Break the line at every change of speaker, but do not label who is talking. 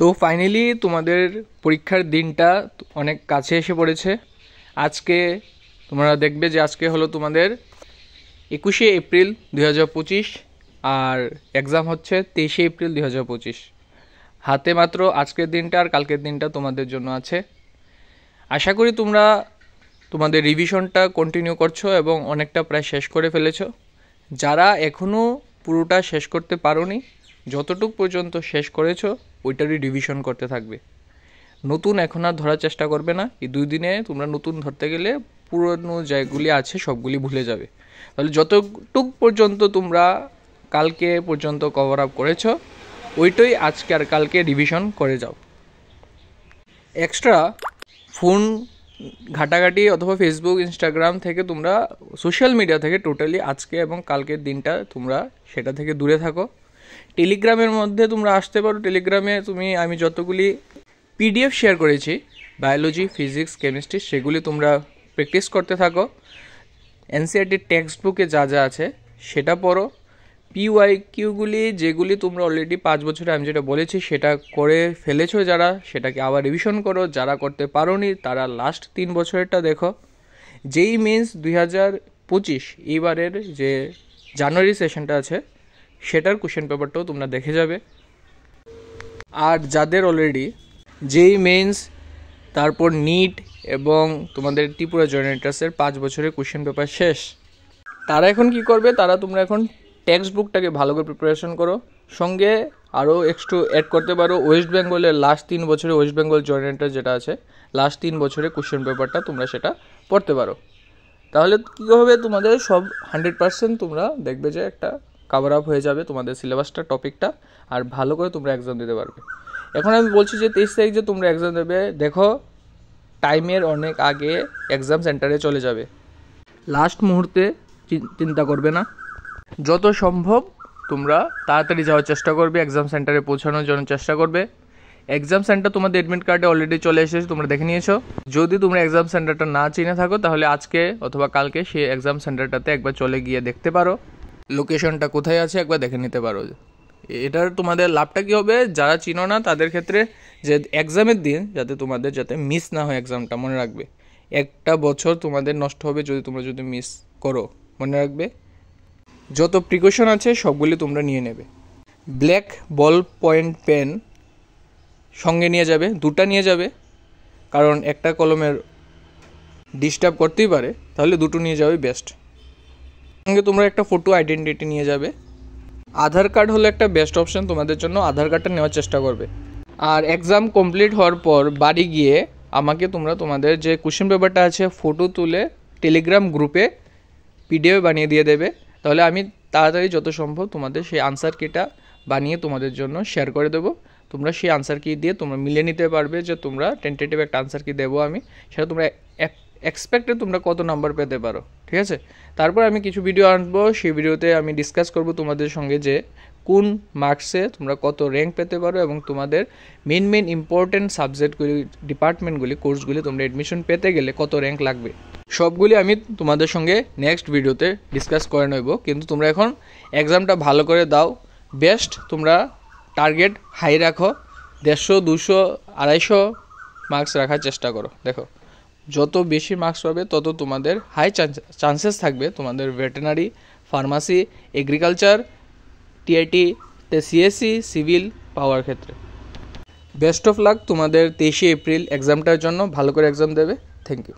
তো ফাইনালি তোমাদের পরীক্ষার দিনটা অনেক কাছে এসে পড়েছে। আজকে তোমরা দেখবে যে আজকে হলো তোমাদের 21শে এপ্রিল 2025 আর এক্সাম হচ্ছে 23শে এপ্রিল 2025। হাতে মাত্র আজকের দিনটা আর কালকের দিনটা তোমাদের জন্য আছে। আশা করি তোমরা তোমাদের রিভিশনটা কন্টিনিউ করছো এবং অনেকটা প্রায় শেষ করে ফেলেছো। যারা এখনও পুরোটা শেষ করতে পারোনি, যতটুকু পর্যন্ত শেষ করেছো ওইটারই রিভিশন করতে থাকবে। নতুন এখন আর ধরার চেষ্টা করবে না। এই 2 দিনে তোমরা নতুন ধরতে গেলে পুরনো যেগুলি আছে সবগুলি ভুলে যাবে। তাহলে যতটুক পর্যন্ত তোমরা কালকে পর্যন্ত কভার আপ করেছো ওইটাই আজকে আর কালকে রিভিশন করে যাও। এক্সট্রা ফোন ঘাটাঘাটি অথবা ফেসবুক ইনস্টাগ্রাম থেকে তোমরা সোশ্যাল মিডিয়া থেকে টোটালি আজকে এবং কালকের দিনটা তোমরা সেটা থেকে দূরে থাকো। টেলিগ্রামের মধ্যে তোমরা আসতে পারো। টেলিগ্রামে আমি যতগুলি পিডিএফ শেয়ার করেছি বায়োলজি, ফিজিক্স, কেমিস্ট্রি, সেগুলি তোমরা প্র্যাকটিস করতে থাকো। এনসিইআরটির টেক্সট বুকে যা যা আছে সেটা পড়ো। পিওয়াইকিউগুলি যেগুলি তোমরা অলরেডি 5 বছরে আমি যেটা বলেছি সেটা করে ফেলেছো, যারা সেটাকে আবার রিভিশন করো। যারা করতে পারোনি তারা লাস্ট 3 বছরেরটা দেখো। যেই মেন্স 2025 এইবারের যে জানুয়ারি সেশনটা আছে সেটার কোশ্চেন পেপারটাও তোমরা দেখে যাবে। আর যাদের অলরেডি যেই মেন্স, তারপর নিট এবং তোমাদের ত্রিপুরা জয়েন্ট এন্ট্রান্সের 5 বছরের কোশ্চেন পেপার শেষ, তারা এখন কি করবে? তোমরা এখন টেক্সট বুকটাকে ভালো করে প্রিপারেশন করো। সঙ্গে আরও একটু অ্যাড করতে পারো ওয়েস্ট বেঙ্গলের লাস্ট 3 বছরে ওয়েস্ট বেঙ্গল জয়েন্ট এন্ট্রান্স যেটা আছে লাস্ট 3 বছরের কোশ্চেন পেপারটা তোমরা সেটা পড়তে পারো। তাহলে কী হবে, তোমাদের সব 100% তোমরা দেখবে যে একটা কভার আপ হয়ে যাবে তোমাদের সিলেবাসটা, টপিকটা, আর ভালো করে তোমরা এক্সাম দিতে পারবে। এখন আমি বলছি যে 23 তারিখ যে তোমরা এক্সাম দেবে, দেখো টাইমের অনেক আগে এক্সাম সেন্টারে চলে যাবে। লাস্ট মুহূর্তে চিন্তা করবে না। যত সম্ভব তোমরা তাড়াতাড়ি যাওয়ার চেষ্টা করবে, এক্সাম সেন্টারে পৌঁছানোর জন্য চেষ্টা করবে। এক্সাম সেন্টার তোমাদের অ্যাডমিট কার্ডে অলরেডি চলে এসেছে, তোমরা দেখে নিয়েছো। যদি তোমরা এক্সাম সেন্টারটা না চিনে থাকো তাহলে আজকে অথবা কালকে সেই এক্সাম সেন্টারটাতে একবার চলে গিয়ে দেখতে পারো, লোকেশনটা কোথায় আছে একবার দেখে নিতে পারো। এটার তোমাদের লাভটা কী হবে, যারা চিনো না তাদের ক্ষেত্রে, যে এক্সামের দিন যাতে মিস না হয় এক্সামটা, মনে রাখবে। একটা বছর তোমাদের নষ্ট হবে তোমরা যদি মিস করো। মনে রাখবে যত প্রিকশন আছে সবগুলি তোমরা নিয়ে নেবে। ব্ল্যাক বল পয়েন্ট পেন সঙ্গে নিয়ে যাবে, 2টা নিয়ে যাবে, কারণ একটা কলমের ডিস্টার্ব করতেই পারে, তাহলে 2টো নিয়ে যাবে বেস্ট। সঙ্গে তোমরা একটা ফটো আইডেন্টিটি নিয়ে যাবে। আধার কার্ড হলো একটা বেস্ট অপশন তোমাদের জন্য, আধার কার্ডটা নেওয়ার চেষ্টা করবে। আর এক্সাম কমপ্লিট হওয়ার পর বাড়ি গিয়ে আমাকে তোমাদের যে কোশ্চেন পেপারটা আছে ফটো তুলে টেলিগ্রাম গ্রুপে পিডিএফ বানিয়ে দিয়ে দেবে। তাহলে আমি তাড়াতাড়ি যত সম্ভব তোমাদের সেই আনসার কিটা বানিয়ে তোমাদের জন্য শেয়ার করে দেবো। তোমরা সেই আনসার কি দিয়ে তোমরা মিলিয়ে নিতে পারবে যে তোমরা টেন্টেটিভ একটা আনসার কি দেবো আমি, সেটা তোমরা এক্সপেক্টেড তোমরা কত নাম্বার পেতে পারো, ঠিক আছে। তারপর আমি কিছু ভিডিও আনবো, সেই ভিডিওতে আমি ডিসকাস করব তোমাদের সঙ্গে যে কোন মার্কসে তোমরা কত র্যাঙ্ক পেতে পারো এবং তোমাদের মেন ইম্পর্টেন্ট সাবজেক্টগুলি, ডিপার্টমেন্টগুলি, কোর্সগুলি তোমরা অ্যাডমিশন পেতে গেলে কত র্যাঙ্ক লাগবে, সবগুলি আমি তোমাদের সঙ্গে নেক্সট ভিডিওতে ডিসকাস করে নেব। কিন্তু তোমরা এখন এক্সামটা ভালো করে দাও, বেস্ট তোমরা টার্গেট হাই রাখো, 150, 200, 250 মার্কস রাখার চেষ্টা করো। দেখো যত বেশি মার্কস পাবে তত তোমাদের হাই চান্সেস থাকবে তোমাদের veterinary, pharmacy, agriculture, TIT, CSC, civil পাওয়ার ক্ষেত্রে। বেস্ট অফ লাক তোমাদের 23শে এপ্রিল এক্সামটার জন্য। ভালো করে এক্সাম দেবে। Thank you.